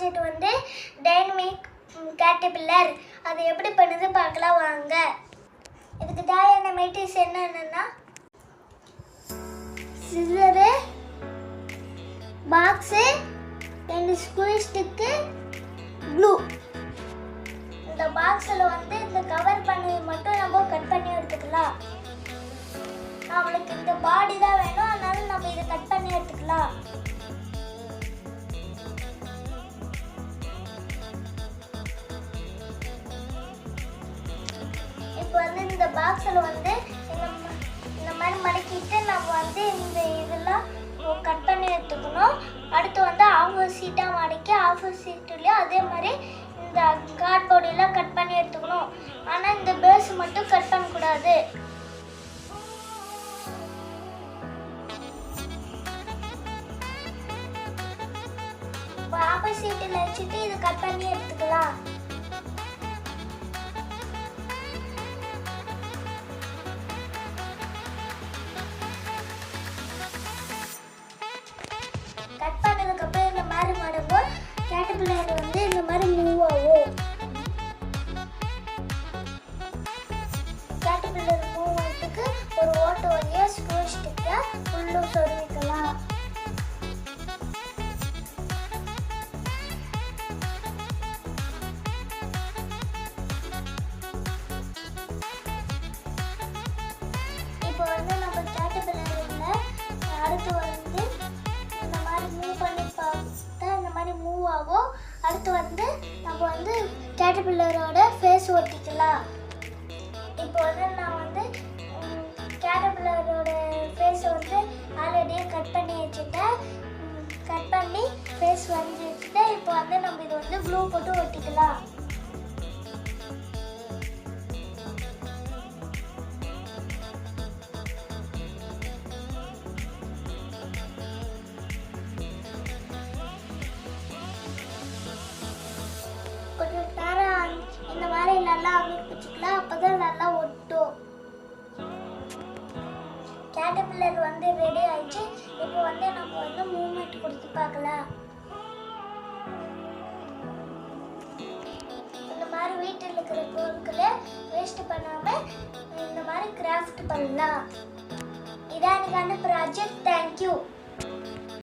Project வந்து dynamic caterpillar. அது எப்படி பண்ணுது பார்க்கலாம் வாங்க. இதுக்கு தேவையான மெட்டீரியல்ஸ் என்னென்னா scissor, box, 2 school stick, glue. இந்த பாக்ஸில் வந்து இந்த கவர் பண்ணி மட்டும் நம்ம கட் பண்ணி எடுத்துக்கலாம். நம்மளுக்கு இந்த பாடி தான் வேணும், அதனால நம்ம இதை கட் பண்ணி எடுத்துக்கலாம். இப்போ வந்து இந்த பாக்ஸில் வந்து இந்த மாதிரி மடக்கிட்டு நம்ம வந்து இந்த இதெல்லாம் கட் பண்ணி எடுத்துக்கணும். அடுத்து வந்து ஆஃபர் சீட்டாக மடக்கி ஆஃபர் சீட்டுலேயும் அதே மாதிரி இந்த கார்ட்போர்டெல்லாம் கட் பண்ணி எடுத்துக்கணும். ஆனால் இந்த பேஸ் மட்டும் கட் பண்ணக்கூடாது. இப்போ ஆஃபர் சீட்டில் வச்சுட்டு இது கட் பண்ணி எடுத்துக்கலாம். கட் பண்ணதுக்கப்புறம் இந்த மாதிரி மடங்கும் கேட்டர்பில்லர் வந்து இந்த மாதிரி மூவ் ஆகும். கேட்டர்பில்லர் மூவ் ஆகிறதுக்கு ஒரு ஓட்ட வழியா ஸ்க்ரூ ஸ்டிக்கை உள்ளே சொருவிக்கலாம். இப்போ வந்து நம்ம கேட்டர்பில்லரில் அடுத்து வந்து இந்த மாதிரி மூவ் பண்ணி பார்த்தா இந்த மாதிரி மூவ் ஆகும். அடுத்து வந்து நம்ம வந்து கேட்டர்பில்லரோட ஃபேஸ் ஒட்டிக்கலாம். இப்போ வந்து நான் வந்து கேட்டர்பில்லரோட ஃபேஸை வந்து ஆல்ரெடியே கட் பண்ணி வச்சுட்டேன். கட் பண்ணி ஃபேஸ் வரைஞ்சி வச்சுட்டேன். இப்போ வந்து நம்ம இதை வந்து க்ளூ போட்டு ஒட்டிக்கலாம். கொஞ்சம் நேரம் இந்த மாதிரி நல்லா அமைப்பிச்சுக்கலாம், அப்போதான் நல்லா ஒட்டும். கேட்டர்பில்லர் வந்து ரெடி ஆயிடுச்சு. இப்போ வந்து நம்ம வந்து மூவ்மெண்ட் கொடுத்து பார்க்கலாம். இந்த மாதிரி வீட்டில் இருக்கிற பொருட்களை வேஸ்ட் பண்ணாமல் இந்த மாதிரி கிராஃப்ட் பண்ணலாம். இதான் எனக்கான ப்ராஜெக்ட். தேங்க்யூ.